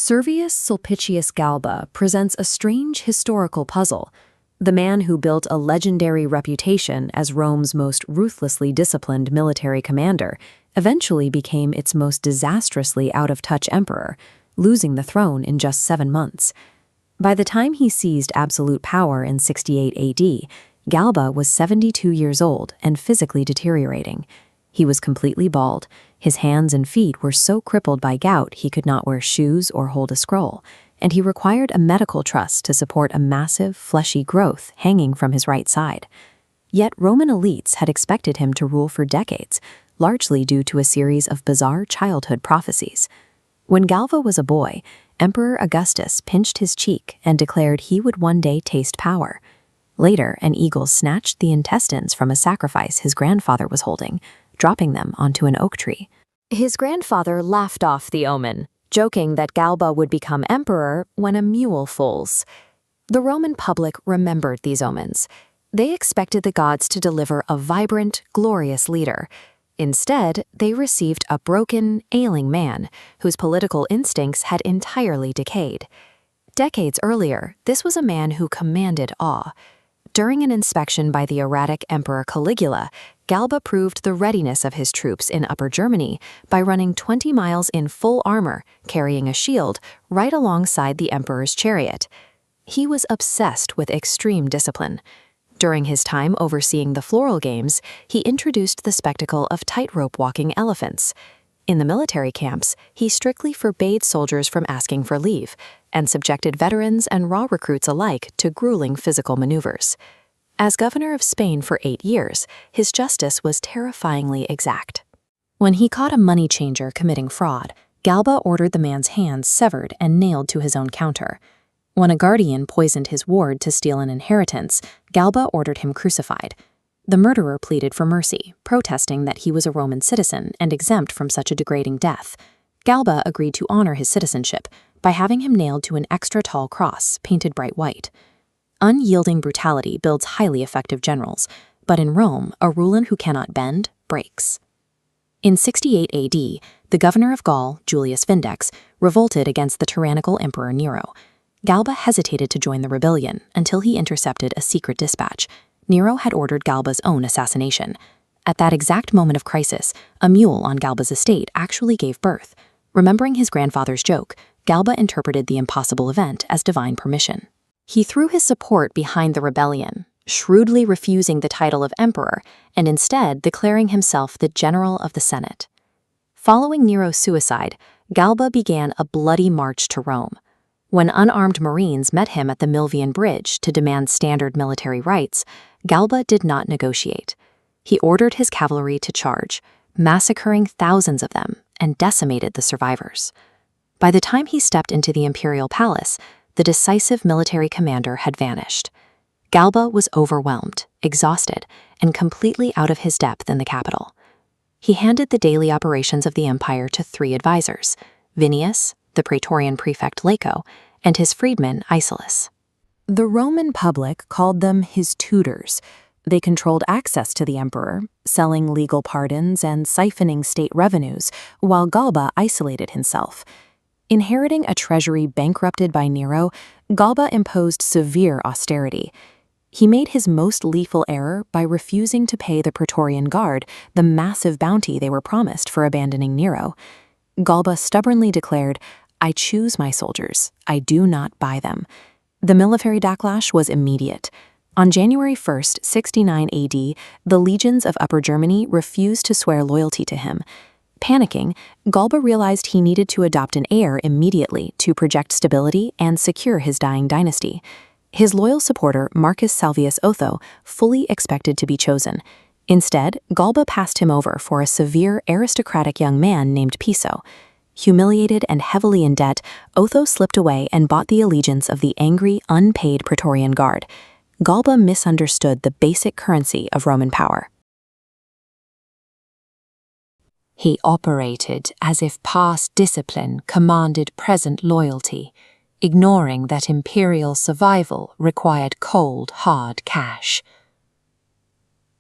Servius Sulpicius Galba presents a strange historical puzzle. The man who built a legendary reputation as Rome's most ruthlessly disciplined military commander eventually became its most disastrously out-of-touch emperor, losing the throne in just 7 months. By the time he seized absolute power in 68 AD, Galba was 72 years old and physically deteriorating. He was completely bald. His hands and feet were so crippled by gout he could not wear shoes or hold a scroll, and he required a medical truss to support a massive, fleshy growth hanging from his right side. Yet Roman elites had expected him to rule for decades, largely due to a series of bizarre childhood prophecies. When Galba was a boy, Emperor Augustus pinched his cheek and declared he would one day taste power. Later, an eagle snatched the intestines from a sacrifice his grandfather was holding, dropping them onto an oak tree. His grandfather laughed off the omen, joking that Galba would become emperor when a mule foals. The Roman public remembered these omens. They expected the gods to deliver a vibrant, glorious leader. Instead, they received a broken, ailing man whose political instincts had entirely decayed. Decades earlier, this was a man who commanded awe. During an inspection by the erratic Emperor Caligula, Galba proved the readiness of his troops in Upper Germany by running 20 miles in full armor, carrying a shield, right alongside the emperor's chariot. He was obsessed with extreme discipline. During his time overseeing the Floral Games, he introduced the spectacle of tightrope walking elephants. In the military camps, he strictly forbade soldiers from asking for leave, and subjected veterans and raw recruits alike to grueling physical maneuvers. As governor of Spain for 8 years, his justice was terrifyingly exact. When he caught a money changer committing fraud, Galba ordered the man's hands severed and nailed to his own counter. When a guardian poisoned his ward to steal an inheritance, Galba ordered him crucified. The murderer pleaded for mercy, protesting that he was a Roman citizen and exempt from such a degrading death. Galba agreed to honor his citizenship by having him nailed to an extra-tall cross painted bright white. Unyielding brutality builds highly effective generals, but in Rome, a ruler who cannot bend breaks. In 68 AD, the governor of Gaul, Julius Vindex, revolted against the tyrannical Emperor Nero. Galba hesitated to join the rebellion until he intercepted a secret dispatch. Nero had ordered Galba's own assassination. At that exact moment of crisis, a mule on Galba's estate actually gave birth. Remembering his grandfather's joke, Galba interpreted the impossible event as divine permission. He threw his support behind the rebellion, shrewdly refusing the title of emperor and instead declaring himself the general of the Senate. Following Nero's suicide, Galba began a bloody march to Rome. When unarmed Marines met him at the Milvian Bridge to demand standard military rights, Galba did not negotiate. He ordered his cavalry to charge, massacring thousands of them and decimated the survivors. By the time he stepped into the imperial palace, the decisive military commander had vanished. Galba was overwhelmed, exhausted, and completely out of his depth in the capital. He handed the daily operations of the empire to 3 advisors, Vinius, the Praetorian prefect Laco, and his freedman Icelus. The Roman public called them his tutors. They controlled access to the emperor, selling legal pardons and siphoning state revenues, while Galba isolated himself. Inheriting a treasury bankrupted by Nero, Galba imposed severe austerity. He made his most lethal error by refusing to pay the Praetorian Guard the massive bounty they were promised for abandoning Nero. Galba stubbornly declared, "I choose my soldiers, I do not buy them." The military backlash was immediate. On January 1, 69 AD, the legions of Upper Germany refused to swear loyalty to him. Panicking, Galba realized he needed to adopt an heir immediately to project stability and secure his dying dynasty. His loyal supporter, Marcus Salvius Otho, fully expected to be chosen. Instead, Galba passed him over for a severe, aristocratic young man named Piso. Humiliated and heavily in debt, Otho slipped away and bought the allegiance of the angry, unpaid Praetorian Guard. Galba misunderstood the basic currency of Roman power. He operated as if past discipline commanded present loyalty, ignoring that imperial survival required cold, hard cash.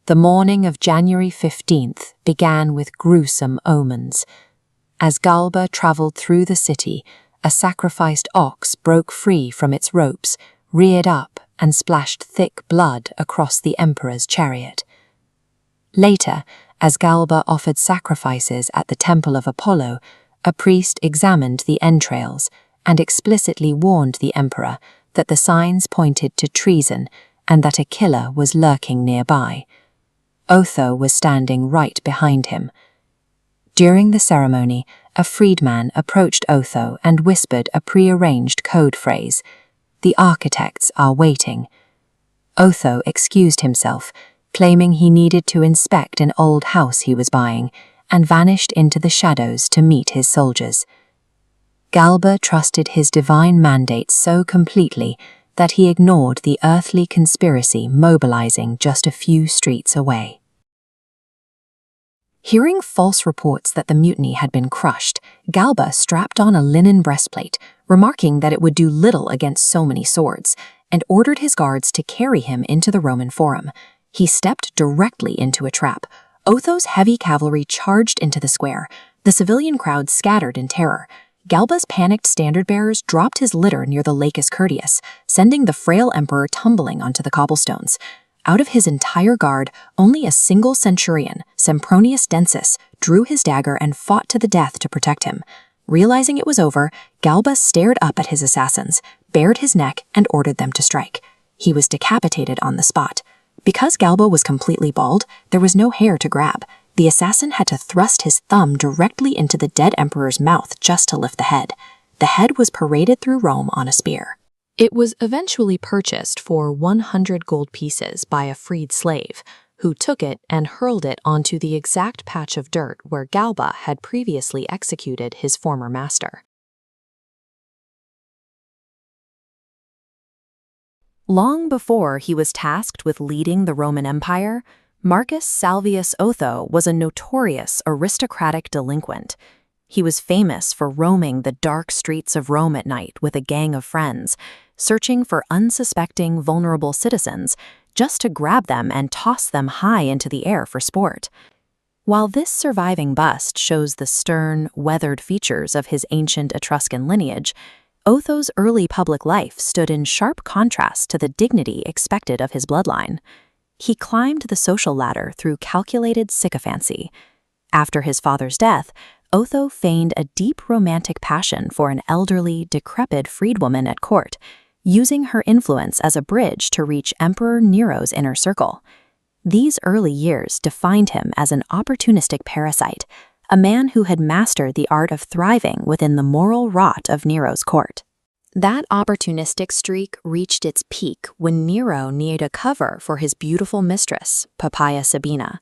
The morning of January 15th began with gruesome omens. As Galba traveled through the city, a sacrificed ox broke free from its ropes, reared up, and splashed thick blood across the emperor's chariot. Later, as Galba offered sacrifices at the temple of Apollo, a priest examined the entrails and explicitly warned the emperor that the signs pointed to treason and that a killer was lurking nearby. Otho was standing right behind him. During the ceremony, a freedman approached Otho and whispered a prearranged code phrase, "The architects are waiting." Otho excused himself, claiming he needed to inspect an old house he was buying, and vanished into the shadows to meet his soldiers. Galba trusted his divine mandate so completely that he ignored the earthly conspiracy mobilizing just a few streets away. Hearing false reports that the mutiny had been crushed, Galba strapped on a linen breastplate, remarking that it would do little against so many swords, and ordered his guards to carry him into the Roman Forum. He stepped directly into a trap. Otho's heavy cavalry charged into the square. The civilian crowd scattered in terror. Galba's panicked standard-bearers dropped his litter near the Lacus Curtius, sending the frail emperor tumbling onto the cobblestones. Out of his entire guard, only a single centurion, Sempronius Densus, drew his dagger and fought to the death to protect him. Realizing it was over, Galba stared up at his assassins, bared his neck, and ordered them to strike. He was decapitated on the spot. Because Galba was completely bald, there was no hair to grab. The assassin had to thrust his thumb directly into the dead emperor's mouth just to lift the head. The head was paraded through Rome on a spear. It was eventually purchased for 100 gold pieces by a freed slave, who took it and hurled it onto the exact patch of dirt where Galba had previously executed his former master. Long before he was tasked with leading the Roman Empire, Marcus Salvius Otho was a notorious aristocratic delinquent. He was famous for roaming the dark streets of Rome at night with a gang of friends, searching for unsuspecting, vulnerable citizens just to grab them and toss them high into the air for sport. While this surviving bust shows the stern, weathered features of his ancient Etruscan lineage, Otho's early public life stood in sharp contrast to the dignity expected of his bloodline. He climbed the social ladder through calculated sycophancy. After his father's death, Otho feigned a deep romantic passion for an elderly, decrepit freedwoman at court, using her influence as a bridge to reach Emperor Nero's inner circle. These early years defined him as an opportunistic parasite, a man who had mastered the art of thriving within the moral rot of Nero's court. That opportunistic streak reached its peak when Nero needed a cover for his beautiful mistress, Poppaea Sabina.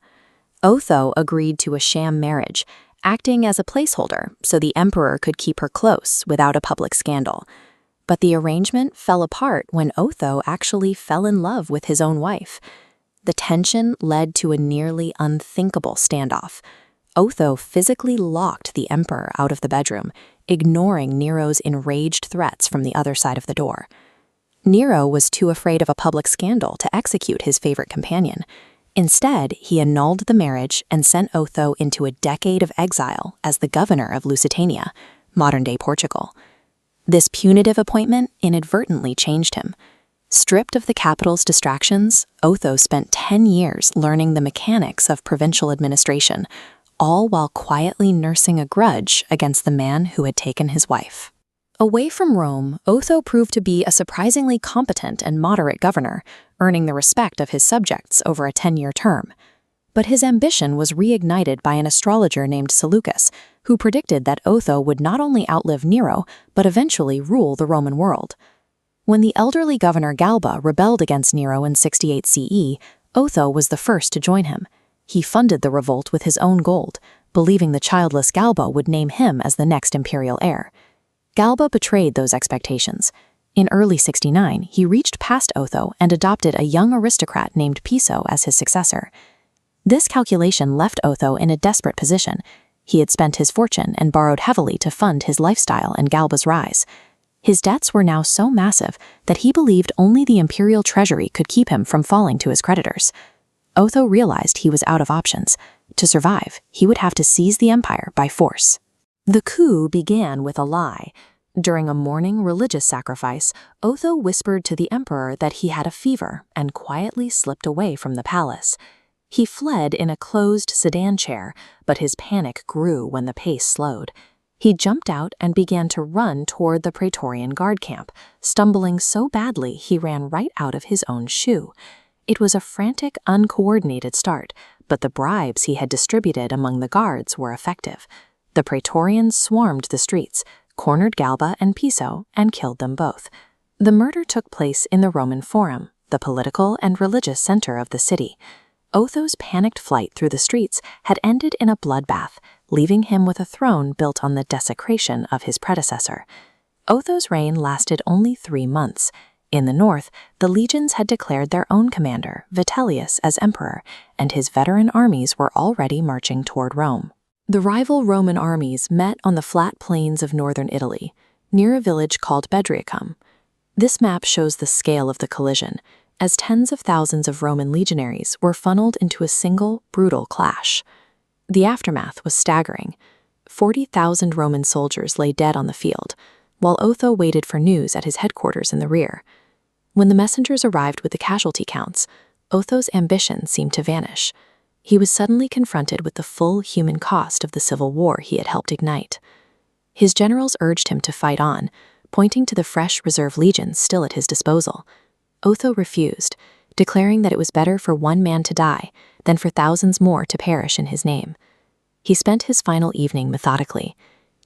Otho agreed to a sham marriage, acting as a placeholder so the emperor could keep her close without a public scandal. But the arrangement fell apart when Otho actually fell in love with his own wife. The tension led to a nearly unthinkable standoff. Otho physically locked the emperor out of the bedroom, ignoring Nero's enraged threats from the other side of the door. Nero was too afraid of a public scandal to execute his favorite companion. Instead, he annulled the marriage and sent Otho into a decade of exile as the governor of Lusitania, modern-day Portugal. This punitive appointment inadvertently changed him. Stripped of the capital's distractions, Otho spent 10 years learning the mechanics of provincial administration, all while quietly nursing a grudge against the man who had taken his wife. Away from Rome, Otho proved to be a surprisingly competent and moderate governor, earning the respect of his subjects over a 10-year term. But his ambition was reignited by an astrologer named Seleucus, who predicted that Otho would not only outlive Nero, but eventually rule the Roman world. When the elderly governor Galba rebelled against Nero in 68 CE, Otho was the first to join him. He funded the revolt with his own gold, believing the childless Galba would name him as the next imperial heir. Galba betrayed those expectations. In early 69, he reached past Otho and adopted a young aristocrat named Piso as his successor. This calculation left Otho in a desperate position. He had spent his fortune and borrowed heavily to fund his lifestyle and Galba's rise. His debts were now so massive that he believed only the imperial treasury could keep him from falling to his creditors. Otho realized he was out of options. To survive, he would have to seize the empire by force. The coup began with a lie. During a morning religious sacrifice, Otho whispered to the emperor that he had a fever and quietly slipped away from the palace. He fled in a closed sedan chair, but his panic grew when the pace slowed. He jumped out and began to run toward the Praetorian guard camp, stumbling so badly he ran right out of his own shoe. It was a frantic, uncoordinated start, but the bribes he had distributed among the guards were effective. The Praetorians swarmed the streets, cornered Galba and Piso, and killed them both. The murder took place in the Roman Forum, the political and religious center of the city. Otho's panicked flight through the streets had ended in a bloodbath, leaving him with a throne built on the desecration of his predecessor. Otho's reign lasted only 3 months. In the north, the legions had declared their own commander, Vitellius, as emperor, and his veteran armies were already marching toward Rome. The rival Roman armies met on the flat plains of northern Italy, near a village called Bedriacum. This map shows the scale of the collision, as tens of thousands of Roman legionaries were funneled into a single, brutal clash. The aftermath was staggering. 40,000 Roman soldiers lay dead on the field, while Otho waited for news at his headquarters in the rear. When the messengers arrived with the casualty counts, Otho's ambition seemed to vanish. He was suddenly confronted with the full human cost of the civil war he had helped ignite. His generals urged him to fight on, pointing to the fresh reserve legions still at his disposal. Otho refused, declaring that it was better for one man to die than for thousands more to perish in his name. He spent his final evening methodically.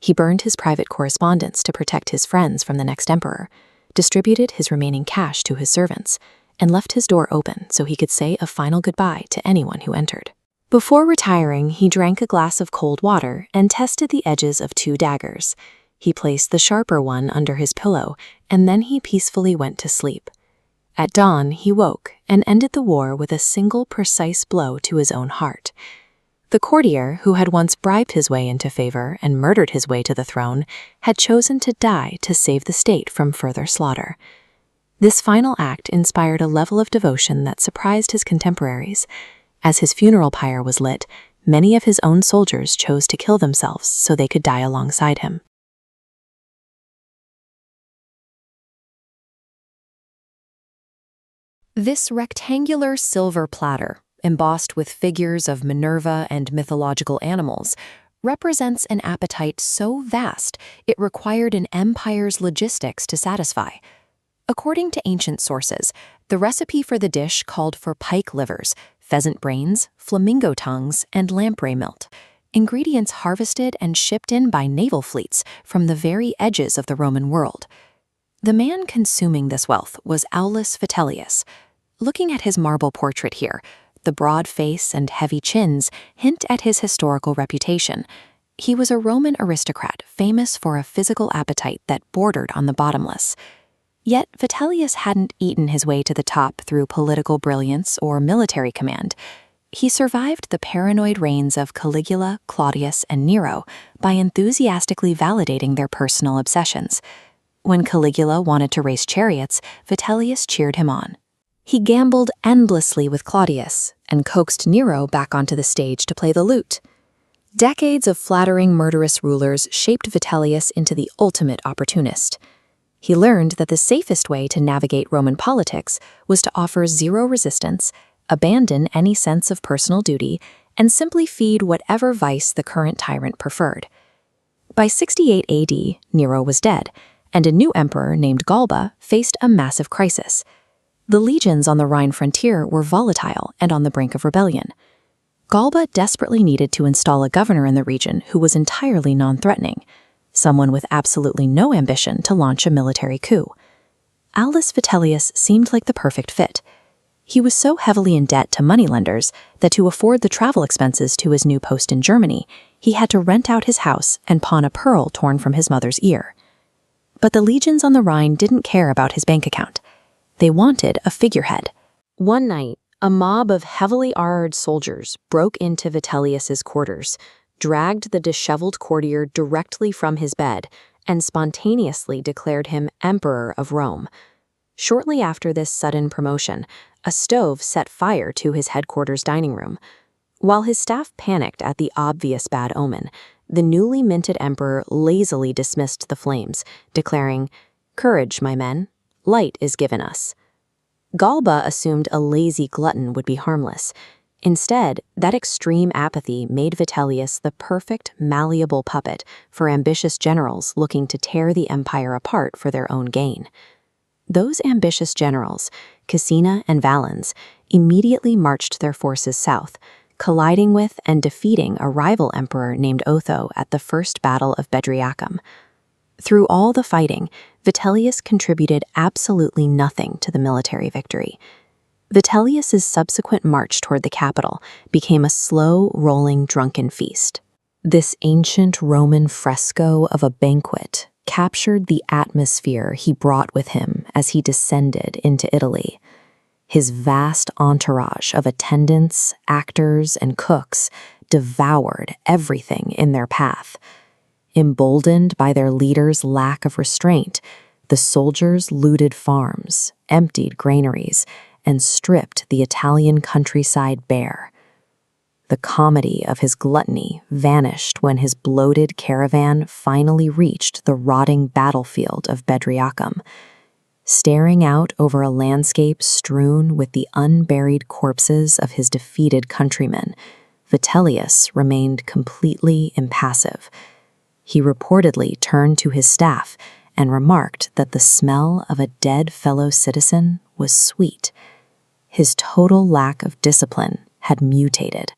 He burned his private correspondence to protect his friends from the next emperor, distributed his remaining cash to his servants, and left his door open so he could say a final goodbye to anyone who entered. Before retiring, he drank a glass of cold water and tested the edges of 2 daggers. He placed the sharper one under his pillow, and then he peacefully went to sleep. At dawn, he woke and ended the war with a single precise blow to his own heart. The courtier, who had once bribed his way into favor and murdered his way to the throne, had chosen to die to save the state from further slaughter. This final act inspired a level of devotion that surprised his contemporaries. As his funeral pyre was lit, many of his own soldiers chose to kill themselves so they could die alongside him. This rectangular silver platter, embossed with figures of Minerva and mythological animals, represents an appetite so vast it required an empire's logistics to satisfy. According to ancient sources, the recipe for the dish called for pike livers, pheasant brains, flamingo tongues, and lamprey milt, ingredients harvested and shipped in by naval fleets from the very edges of the Roman world. The man consuming this wealth was Aulus Vitellius. Looking at his marble portrait here, the broad face and heavy chins hint at his historical reputation. He was a Roman aristocrat famous for a physical appetite that bordered on the bottomless. Yet Vitellius hadn't eaten his way to the top through political brilliance or military command. He survived the paranoid reigns of Caligula, Claudius, and Nero by enthusiastically validating their personal obsessions. When Caligula wanted to race chariots, Vitellius cheered him on. He gambled endlessly with Claudius and coaxed Nero back onto the stage to play the lute. Decades of flattering murderous rulers shaped Vitellius into the ultimate opportunist. He learned that the safest way to navigate Roman politics was to offer zero resistance, abandon any sense of personal duty, and simply feed whatever vice the current tyrant preferred. By 68 AD, Nero was dead, and a new emperor named Galba faced a massive crisis. The legions on the Rhine frontier were volatile and on the brink of rebellion. Galba desperately needed to install a governor in the region who was entirely non-threatening, someone with absolutely no ambition to launch a military coup. Aulus Vitellius seemed like the perfect fit. He was so heavily in debt to moneylenders that to afford the travel expenses to his new post in Germany, he had to rent out his house and pawn a pearl torn from his mother's ear. But the legions on the Rhine didn't care about his bank account. They wanted a figurehead. One night, a mob of heavily armored soldiers broke into Vitellius's quarters, dragged the disheveled courtier directly from his bed, and spontaneously declared him Emperor of Rome. Shortly after this sudden promotion, a stove set fire to his headquarters dining room. While his staff panicked at the obvious bad omen, the newly minted emperor lazily dismissed the flames, declaring, "Courage, my men. Light is given us." Galba assumed a lazy glutton would be harmless. Instead, that extreme apathy made Vitellius the perfect, malleable puppet for ambitious generals looking to tear the empire apart for their own gain. Those ambitious generals, Caecina and Valens, immediately marched their forces south, colliding with and defeating a rival emperor named Otho at the First Battle of Bedriacum. Through all the fighting, Vitellius contributed absolutely nothing to the military victory. Vitellius's subsequent march toward the capital became a slow, rolling, drunken feast. This ancient Roman fresco of a banquet captured the atmosphere he brought with him as he descended into Italy. His vast entourage of attendants, actors, and cooks devoured everything in their path. Emboldened by their leader's lack of restraint, the soldiers looted farms, emptied granaries, and stripped the Italian countryside bare. The comedy of his gluttony vanished when his bloated caravan finally reached the rotting battlefield of Bedriacum. Staring out over a landscape strewn with the unburied corpses of his defeated countrymen, Vitellius remained completely impassive. He reportedly turned to his staff and remarked that the smell of a dead fellow citizen was sweet. His total lack of discipline had mutated.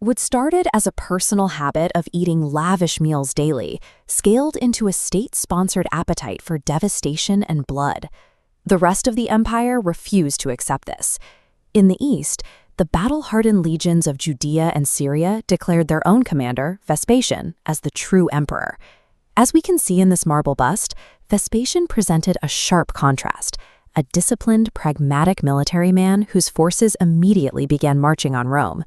What started as a personal habit of eating lavish meals daily scaled into a state-sponsored appetite for devastation and blood. The rest of the empire refused to accept this. In the east, the battle-hardened legions of Judea and Syria declared their own commander, Vespasian, as the true emperor. As we can see in this marble bust, Vespasian presented a sharp contrast, a disciplined, pragmatic military man whose forces immediately began marching on Rome.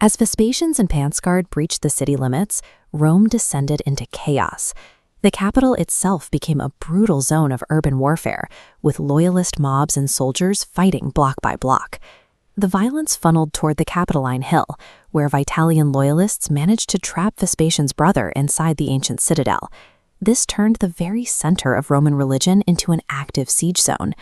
As Vespasian's advance guard breached the city limits, Rome descended into chaos. The capital itself became a brutal zone of urban warfare, with loyalist mobs and soldiers fighting block by block. The violence funneled toward the Capitoline Hill, where Vitellian loyalists managed to trap Vespasian's brother inside the ancient citadel. This turned the very center of Roman religion into an active siege zone.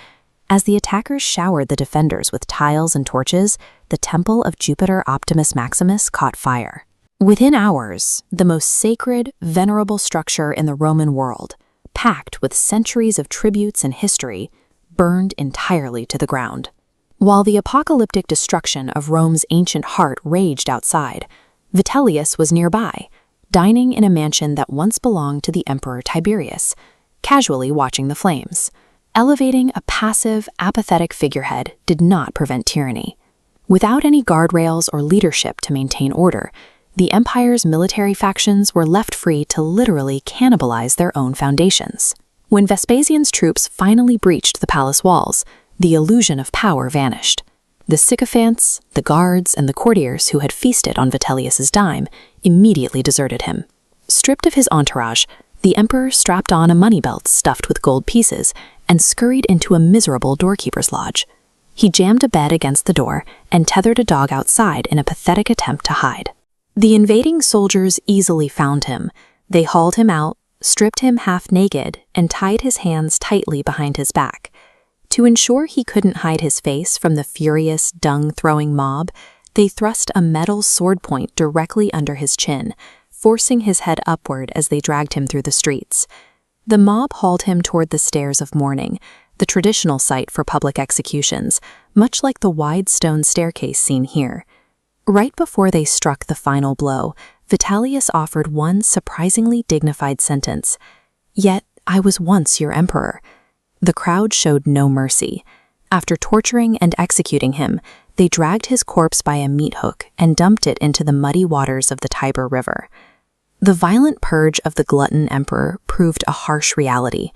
As the attackers showered the defenders with tiles and torches, the temple of Jupiter Optimus Maximus caught fire. Within hours, the most sacred, venerable structure in the Roman world, packed with centuries of tributes and history, burned entirely to the ground. While the apocalyptic destruction of Rome's ancient heart raged outside, Vitellius was nearby, dining in a mansion that once belonged to the Emperor Tiberius, casually watching the flames. Elevating a passive, apathetic figurehead did not prevent tyranny. Without any guardrails or leadership to maintain order, the empire's military factions were left free to literally cannibalize their own foundations. When Vespasian's troops finally breached the palace walls, the illusion of power vanished. The sycophants, the guards, and the courtiers who had feasted on Vitellius's dime immediately deserted him. Stripped of his entourage, the emperor strapped on a money belt stuffed with gold pieces and scurried into a miserable doorkeeper's lodge. He jammed a bed against the door and tethered a dog outside in a pathetic attempt to hide. The invading soldiers easily found him. They hauled him out, stripped him half naked, and tied his hands tightly behind his back. To ensure he couldn't hide his face from the furious, dung-throwing mob, they thrust a metal sword point directly under his chin, forcing his head upward as they dragged him through the streets. The mob hauled him toward the stairs of mourning, the traditional site for public executions, much like the wide stone staircase seen here. Right before they struck the final blow, Vitellius offered one surprisingly dignified sentence, "Yet I was once your emperor." The crowd showed no mercy. After torturing and executing him, they dragged his corpse by a meat hook and dumped it into the muddy waters of the Tiber River. The violent purge of the glutton emperor proved a harsh reality.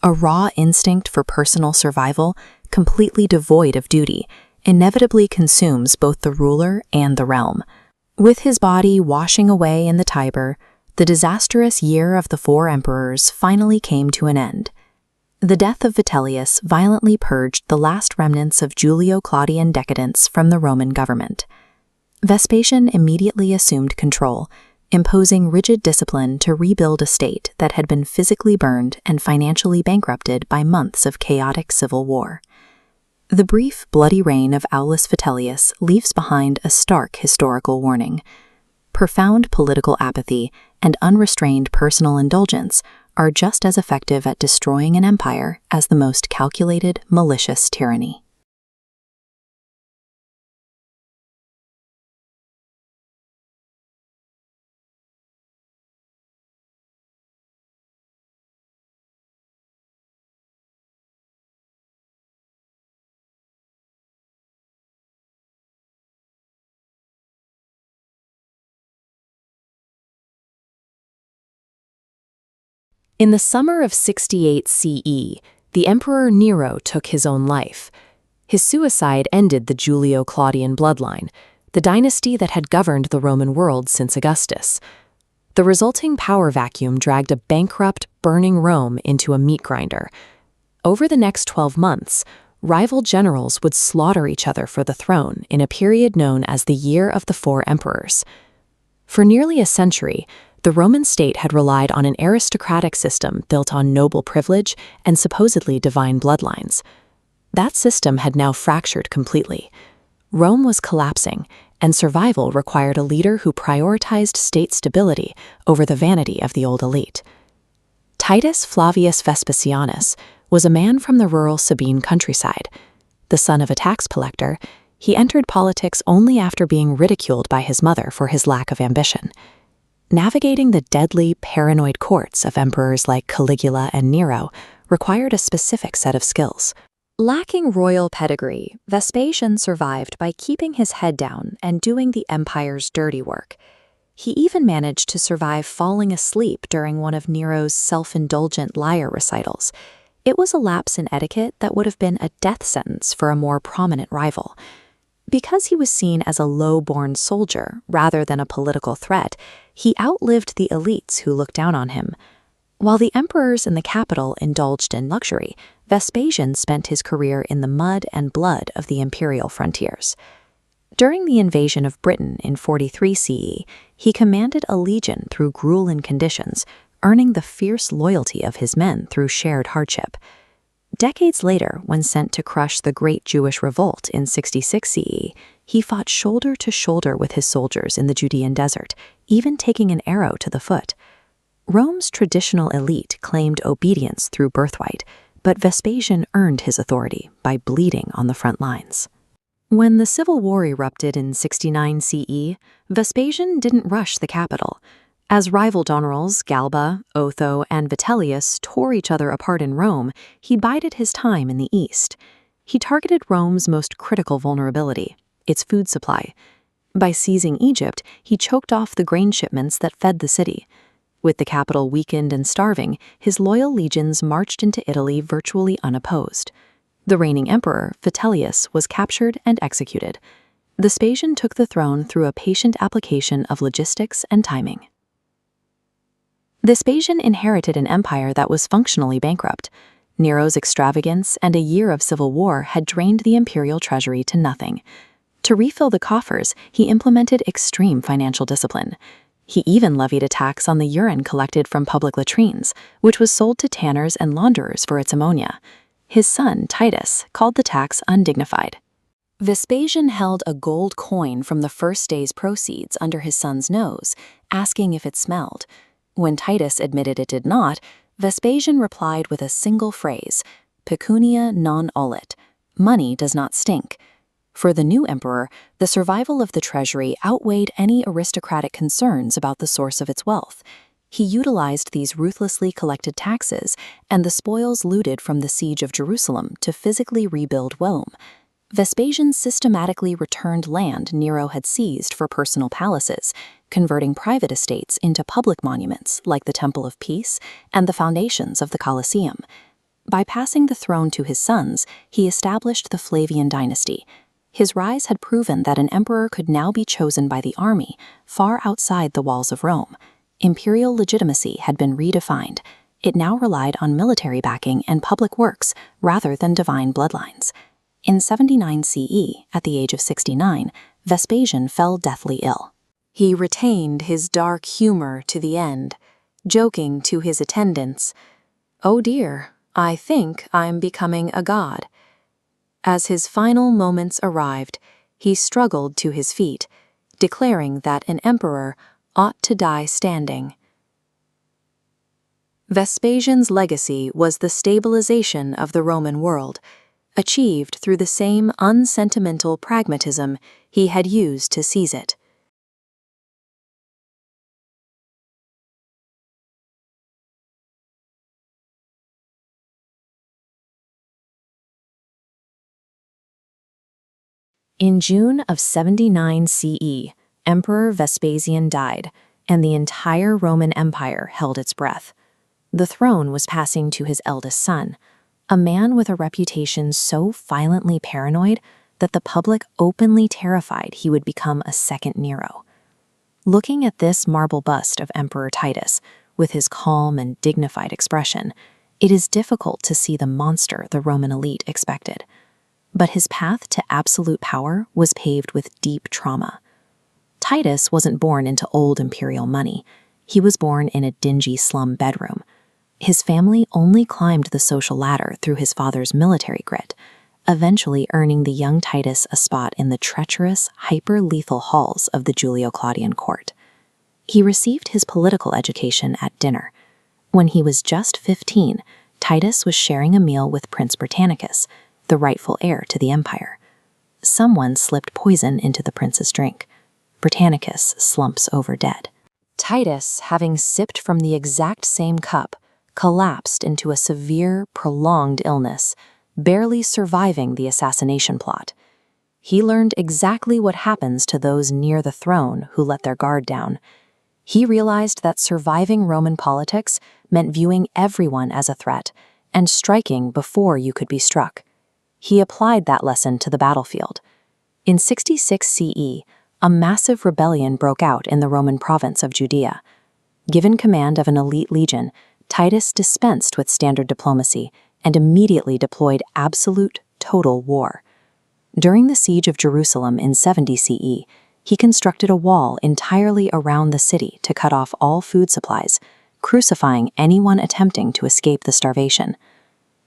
A raw instinct for personal survival, completely devoid of duty, inevitably consumes both the ruler and the realm. With his body washing away in the Tiber, the disastrous year of the four emperors finally came to an end. The death of Vitellius violently purged the last remnants of Julio-Claudian decadence from the Roman government. Vespasian immediately assumed control, imposing rigid discipline to rebuild a state that had been physically burned and financially bankrupted by months of chaotic civil war. The brief, bloody reign of Aulus Vitellius leaves behind a stark historical warning. Profound political apathy and unrestrained personal indulgence are just as effective at destroying an empire as the most calculated, malicious tyranny. In the summer of 68 CE, the Emperor Nero took his own life. His suicide ended the Julio-Claudian bloodline, the dynasty that had governed the Roman world since Augustus. The resulting power vacuum dragged a bankrupt, burning Rome into a meat grinder. Over the next 12 months, rival generals would slaughter each other for the throne in a period known as the Year of the Four Emperors. For nearly a century, the Roman state had relied on an aristocratic system built on noble privilege and supposedly divine bloodlines. That system had now fractured completely. Rome was collapsing, and survival required a leader who prioritized state stability over the vanity of the old elite. Titus Flavius Vespasianus was a man from the rural Sabine countryside. The son of a tax collector, he entered politics only after being ridiculed by his mother for his lack of ambition. Navigating the deadly, paranoid courts of emperors like Caligula and Nero required a specific set of skills. Lacking royal pedigree, Vespasian survived by keeping his head down and doing the empire's dirty work. He even managed to survive falling asleep during one of Nero's self-indulgent lyre recitals. It was a lapse in etiquette that would have been a death sentence for a more prominent rival. Because he was seen as a low-born soldier rather than a political threat, he outlived the elites who looked down on him. While the emperors in the capital indulged in luxury, Vespasian spent his career in the mud and blood of the imperial frontiers. During the invasion of Britain in 43 CE, he commanded a legion through grueling conditions, earning the fierce loyalty of his men through shared hardship. Decades later, when sent to crush the Great Jewish Revolt in 66 CE, he fought shoulder to shoulder with his soldiers in the Judean desert, even taking an arrow to the foot. Rome's traditional elite claimed obedience through birthright, but Vespasian earned his authority by bleeding on the front lines. When the civil war erupted in 69 CE, Vespasian didn't rush the capital. As rival generals Galba, Otho, and Vitellius tore each other apart in Rome, he bided his time in the east. He targeted Rome's most critical vulnerability, its food supply. By seizing Egypt, he choked off the grain shipments that fed the city. With the capital weakened and starving, his loyal legions marched into Italy virtually unopposed. The reigning emperor, Vitellius, was captured and executed. Vespasian took the throne through a patient application of logistics and timing. Vespasian inherited an empire that was functionally bankrupt. Nero's extravagance and a year of civil war had drained the imperial treasury to nothing. To refill the coffers, he implemented extreme financial discipline. He even levied a tax on the urine collected from public latrines, which was sold to tanners and launderers for its ammonia. His son, Titus, called the tax undignified. Vespasian held a gold coin from the first day's proceeds under his son's nose, asking if it smelled. When Titus admitted it did not, Vespasian replied with a single phrase, pecunia non olet, money does not stink. For the new emperor, the survival of the treasury outweighed any aristocratic concerns about the source of its wealth. He utilized these ruthlessly collected taxes and the spoils looted from the siege of Jerusalem to physically rebuild Rome. Vespasian systematically returned land Nero had seized for personal palaces, converting private estates into public monuments like the Temple of Peace and the foundations of the Colosseum. By passing the throne to his sons, he established the Flavian Dynasty. His rise had proven that an emperor could now be chosen by the army, far outside the walls of Rome. Imperial legitimacy had been redefined. It now relied on military backing and public works rather than divine bloodlines. In 79 CE, at the age of 69, Vespasian fell deathly ill. He retained his dark humor to the end, joking to his attendants, "Oh dear, I think I'm becoming a god." As his final moments arrived, he struggled to his feet, declaring that an emperor ought to die standing. Vespasian's legacy was the stabilization of the Roman world, achieved through the same unsentimental pragmatism he had used to seize it. In June of 79 CE, Emperor Vespasian died, and the entire Roman Empire held its breath. The throne was passing to his eldest son, a man with a reputation so violently paranoid that the public openly terrified he would become a second Nero. Looking at this marble bust of Emperor Titus, with his calm and dignified expression, it is difficult to see the monster the Roman elite expected. But his path to absolute power was paved with deep trauma. Titus wasn't born into old imperial money. He was born in a dingy slum bedroom. His family only climbed the social ladder through his father's military grit, eventually earning the young Titus a spot in the treacherous, hyper-lethal halls of the Julio-Claudian court. He received his political education at dinner. When he was just 15, Titus was sharing a meal with Prince Britannicus, the rightful heir to the empire. Someone slipped poison into the prince's drink. Britannicus slumps over dead. Titus, having sipped from the exact same cup, collapsed into a severe, prolonged illness, barely surviving the assassination plot. He learned exactly what happens to those near the throne who let their guard down. He realized that surviving Roman politics meant viewing everyone as a threat and striking before you could be struck. He applied that lesson to the battlefield. In 66 CE, a massive rebellion broke out in the Roman province of Judea. Given command of an elite legion, Titus dispensed with standard diplomacy and immediately deployed absolute, total war. During the siege of Jerusalem in 70 CE, he constructed a wall entirely around the city to cut off all food supplies, crucifying anyone attempting to escape the starvation.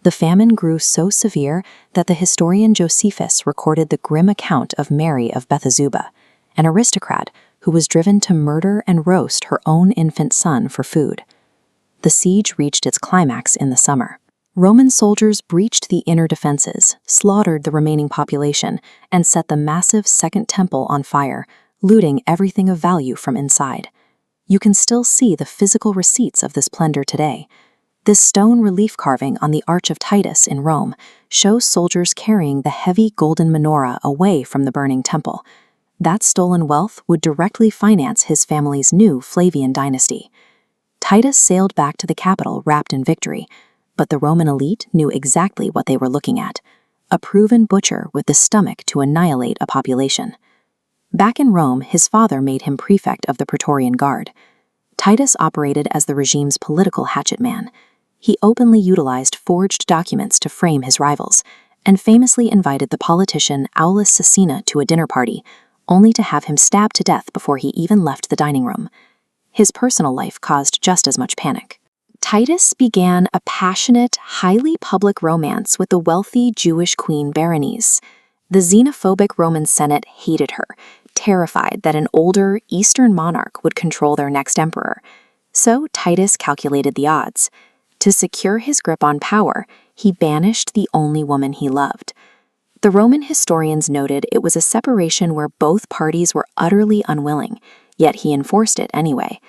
The famine grew so severe that the historian Josephus recorded the grim account of Mary of Bethsaida, an aristocrat who was driven to murder and roast her own infant son for food. The siege reached its climax in the summer. Roman soldiers breached the inner defenses, slaughtered the remaining population, and set the massive Second Temple on fire, looting everything of value from inside. You can still see the physical receipts of this plunder today. This stone relief carving on the Arch of Titus in Rome shows soldiers carrying the heavy golden menorah away from the burning temple. That stolen wealth would directly finance his family's new Flavian Dynasty. Titus sailed back to the capital wrapped in victory, but the Roman elite knew exactly what they were looking at: a proven butcher with the stomach to annihilate a population. Back in Rome, his father made him prefect of the Praetorian Guard. Titus operated as the regime's political hatchet man. He openly utilized forged documents to frame his rivals, and famously invited the politician Aulus Caecina to a dinner party, only to have him stabbed to death before he even left the dining room. His personal life caused just as much panic. Titus began a passionate, highly public romance with the wealthy Jewish queen Berenice. The xenophobic Roman Senate hated her, terrified that an older, Eastern monarch would control their next emperor. So Titus calculated the odds. To secure his grip on power, he banished the only woman he loved. The Roman historians noted it was a separation where both parties were utterly unwilling, yet he enforced it anyway.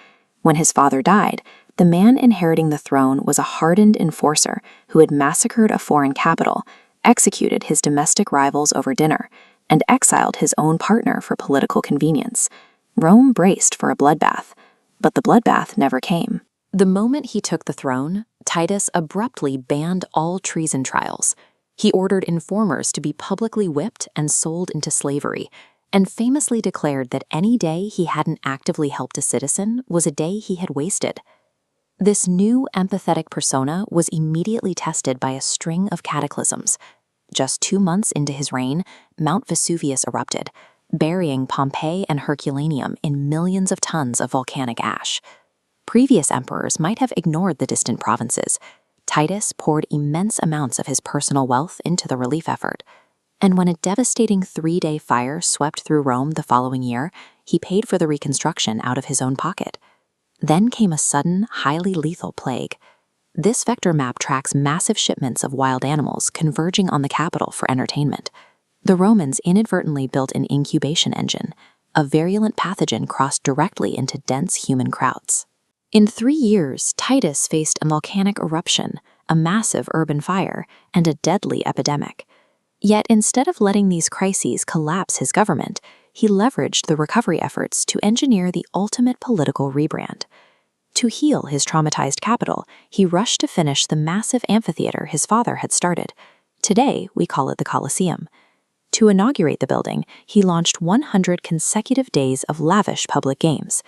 When his father died, the man inheriting the throne was a hardened enforcer who had massacred a foreign capital, executed his domestic rivals over dinner, and exiled his own partner for political convenience. Rome braced for a bloodbath, but the bloodbath never came. The moment he took the throne, Titus abruptly banned all treason trials. He ordered informers to be publicly whipped and sold into slavery, and famously declared that any day he hadn't actively helped a citizen was a day he had wasted. This new empathetic persona was immediately tested by a string of cataclysms. Just 2 months into his reign, Mount Vesuvius erupted, burying Pompeii and Herculaneum in millions of tons of volcanic ash. Previous emperors might have ignored the distant provinces. Titus poured immense amounts of his personal wealth into the relief effort. And when a devastating 3-day fire swept through Rome the following year, he paid for the reconstruction out of his own pocket. Then came a sudden, highly lethal plague. This vector map tracks massive shipments of wild animals converging on the capital for entertainment. The Romans inadvertently built an incubation engine. A virulent pathogen crossed directly into dense human crowds. In 3 years, Titus faced a volcanic eruption, a massive urban fire, and a deadly epidemic. Yet instead of letting these crises collapse his government, he leveraged the recovery efforts to engineer the ultimate political rebrand. To heal his traumatized capital, he rushed to finish the massive amphitheater his father had started. Today, we call it the Colosseum. To inaugurate the building, he launched 100 consecutive days of lavish public games.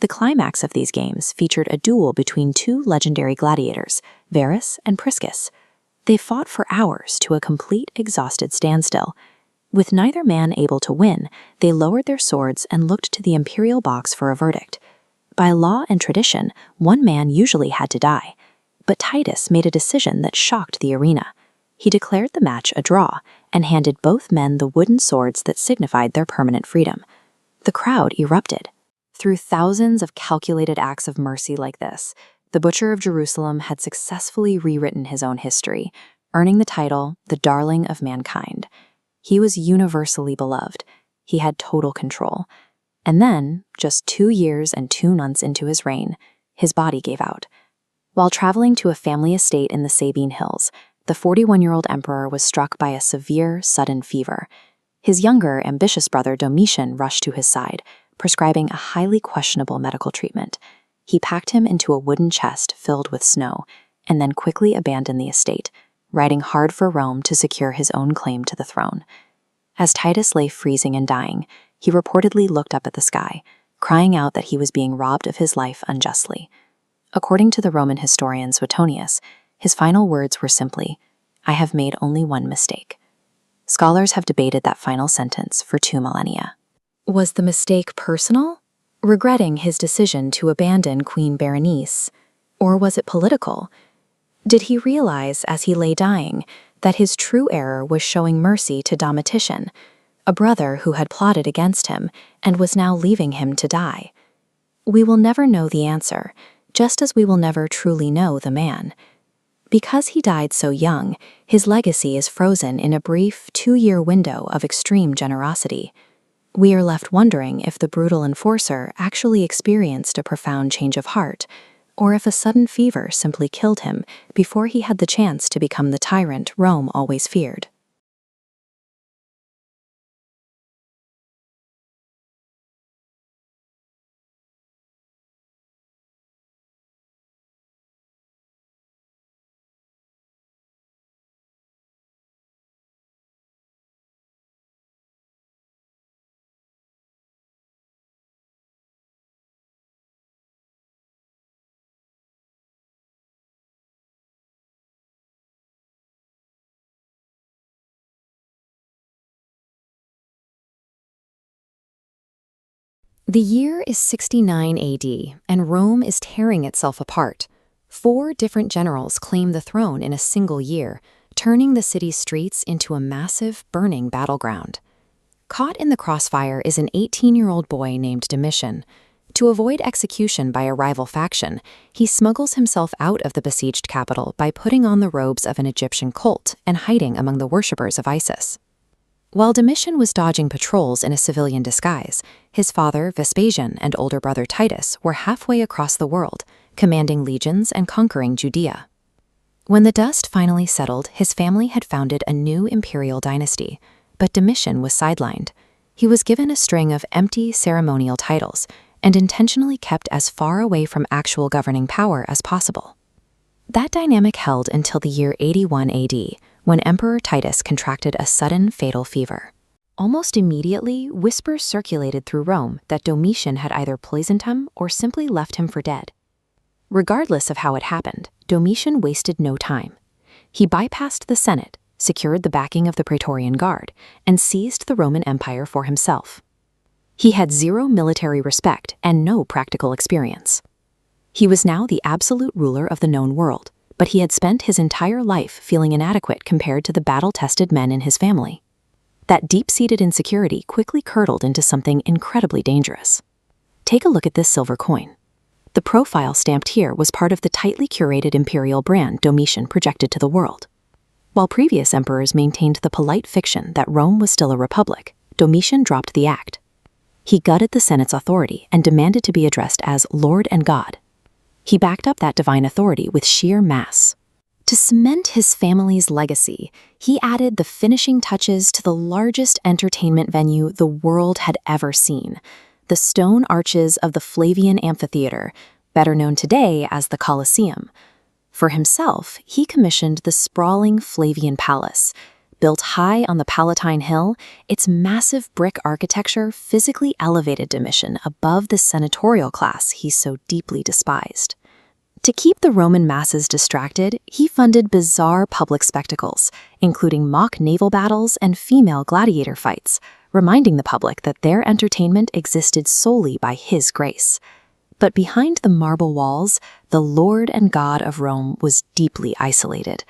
The climax of these games featured a duel between 2 legendary gladiators, Varus and Priscus. They fought for hours to a complete, exhausted standstill. With neither man able to win, they lowered their swords and looked to the imperial box for a verdict. By law and tradition, one man usually had to die. But Titus made a decision that shocked the arena. He declared the match a draw and handed both men the wooden swords that signified their permanent freedom. The crowd erupted. Through thousands of calculated acts of mercy like this, the Butcher of Jerusalem had successfully rewritten his own history, earning the title, the Darling of Mankind. He was universally beloved. He had total control. And then, just 2 years and 2 months into his reign, his body gave out. While traveling to a family estate in the Sabine Hills, the 41-year-old emperor was struck by a severe, sudden fever. His younger, ambitious brother Domitian rushed to his side, prescribing a highly questionable medical treatment. He packed him into a wooden chest filled with snow, and then quickly abandoned the estate, riding hard for Rome to secure his own claim to the throne. As Titus lay freezing and dying, he reportedly looked up at the sky, crying out that he was being robbed of his life unjustly. According to the Roman historian Suetonius, his final words were simply, "I have made only one mistake." Scholars have debated that final sentence for 2 millennia. Was the mistake personal, regretting his decision to abandon Queen Berenice, or was it political? Did he realize as he lay dying that his true error was showing mercy to Domitian, a brother who had plotted against him and was now leaving him to die? We will never know the answer, just as we will never truly know the man. Because he died so young, his legacy is frozen in a brief 2-year window of extreme generosity. We are left wondering if the brutal enforcer actually experienced a profound change of heart, or if a sudden fever simply killed him before he had the chance to become the tyrant Rome always feared. The year is 69 AD, and Rome is tearing itself apart. 4 different generals claim the throne in a single year, turning the city's streets into a massive, burning battleground. Caught in the crossfire is an 18-year-old boy named Domitian. To avoid execution by a rival faction, he smuggles himself out of the besieged capital by putting on the robes of an Egyptian cult and hiding among the worshippers of Isis. While Domitian was dodging patrols in a civilian disguise, his father, Vespasian, and older brother Titus were halfway across the world, commanding legions and conquering Judea. When the dust finally settled, his family had founded a new imperial dynasty, but Domitian was sidelined. He was given a string of empty ceremonial titles and intentionally kept as far away from actual governing power as possible. That dynamic held until the year 81 AD, when Emperor Titus contracted a sudden fatal fever. Almost immediately, whispers circulated through Rome that Domitian had either poisoned him or simply left him for dead. Regardless of how it happened, Domitian wasted no time. He bypassed the Senate, secured the backing of the Praetorian Guard, and seized the Roman Empire for himself. He had zero military respect and no practical experience. He was now the absolute ruler of the known world, but he had spent his entire life feeling inadequate compared to the battle-tested men in his family. That deep-seated insecurity quickly curdled into something incredibly dangerous. Take a look at this silver coin. The profile stamped here was part of the tightly curated imperial brand Domitian projected to the world. While previous emperors maintained the polite fiction that Rome was still a republic, Domitian dropped the act. He gutted the Senate's authority and demanded to be addressed as Lord and God. He backed up that divine authority with sheer mass. To cement his family's legacy, he added the finishing touches to the largest entertainment venue the world had ever seen, the stone arches of the Flavian Amphitheatre, better known today as the Colosseum. For himself, he commissioned the sprawling Flavian Palace. Built high on the Palatine Hill, its massive brick architecture physically elevated Domitian above the senatorial class he so deeply despised. To keep the Roman masses distracted, he funded bizarre public spectacles, including mock naval battles and female gladiator fights, reminding the public that their entertainment existed solely by his grace. But behind the marble walls, the Lord and God of Rome was deeply isolated.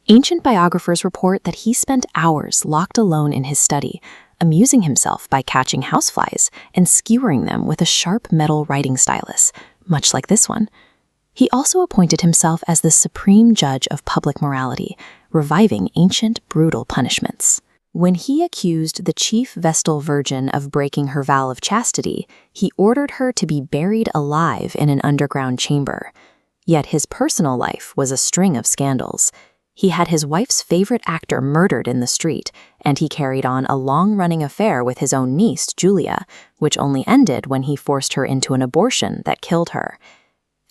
Ancient biographers report that he spent hours locked alone in his study, amusing himself by catching houseflies and skewering them with a sharp metal writing stylus, much like this one. He also appointed himself as the supreme judge of public morality, reviving ancient, brutal punishments. When he accused the chief Vestal Virgin of breaking her vow of chastity, he ordered her to be buried alive in an underground chamber. Yet his personal life was a string of scandals. He had his wife's favorite actor murdered in the street, and he carried on a long-running affair with his own niece, Julia, which only ended when he forced her into an abortion that killed her.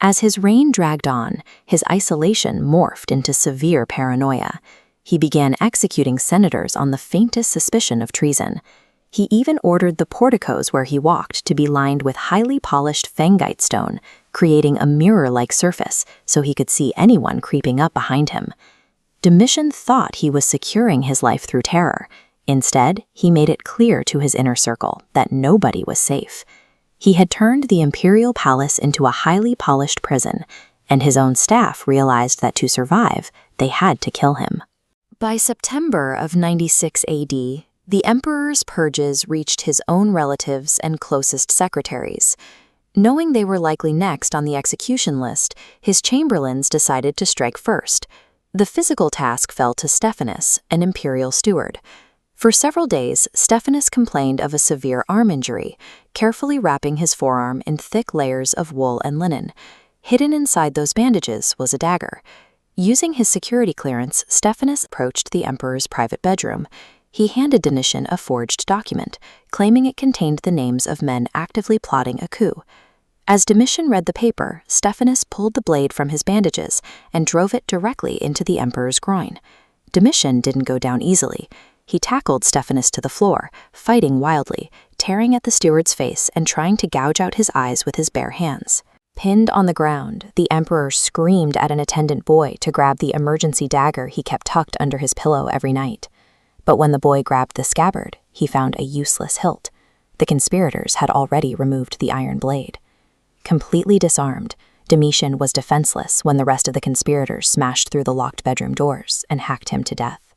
As his reign dragged on, his isolation morphed into severe paranoia. He began executing senators on the faintest suspicion of treason. He even ordered the porticos where he walked to be lined with highly polished fangite stone, creating a mirror-like surface so he could see anyone creeping up behind him. Domitian thought he was securing his life through terror. Instead, he made it clear to his inner circle that nobody was safe. He had turned the imperial palace into a highly polished prison, and his own staff realized that to survive, they had to kill him. By September of 96 AD, the emperor's purges reached his own relatives and closest secretaries. Knowing they were likely next on the execution list, his chamberlains decided to strike first. The physical task fell to Stephanus, an imperial steward. For several days, Stephanus complained of a severe arm injury, carefully wrapping his forearm in thick layers of wool and linen. Hidden inside those bandages was a dagger. Using his security clearance, Stephanus approached the emperor's private bedroom. He handed Domitian a forged document, claiming it contained the names of men actively plotting a coup. As Domitian read the paper, Stephanus pulled the blade from his bandages and drove it directly into the emperor's groin. Domitian didn't go down easily. He tackled Stephanus to the floor, fighting wildly, tearing at the steward's face and trying to gouge out his eyes with his bare hands. Pinned on the ground, the emperor screamed at an attendant boy to grab the emergency dagger he kept tucked under his pillow every night. But when the boy grabbed the scabbard, he found a useless hilt. The conspirators had already removed the iron blade. Completely disarmed, Domitian was defenseless when the rest of the conspirators smashed through the locked bedroom doors and hacked him to death.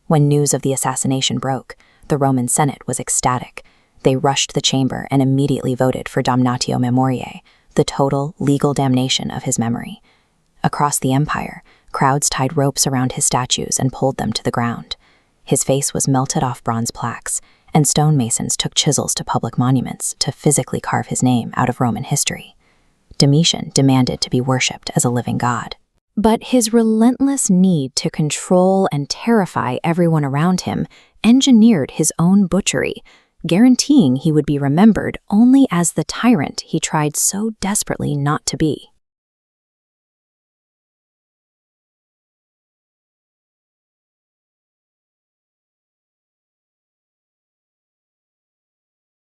When news of the assassination broke, the Roman Senate was ecstatic. They rushed the chamber and immediately voted for damnatio memoriae, the total legal damnation of his memory. Across the empire, crowds tied ropes around his statues and pulled them to the ground. His face was melted off bronze plaques, and stonemasons took chisels to public monuments to physically carve his name out of Roman history. Domitian demanded to be worshipped as a living god. But his relentless need to control and terrify everyone around him engineered his own butchery, guaranteeing he would be remembered only as the tyrant he tried so desperately not to be.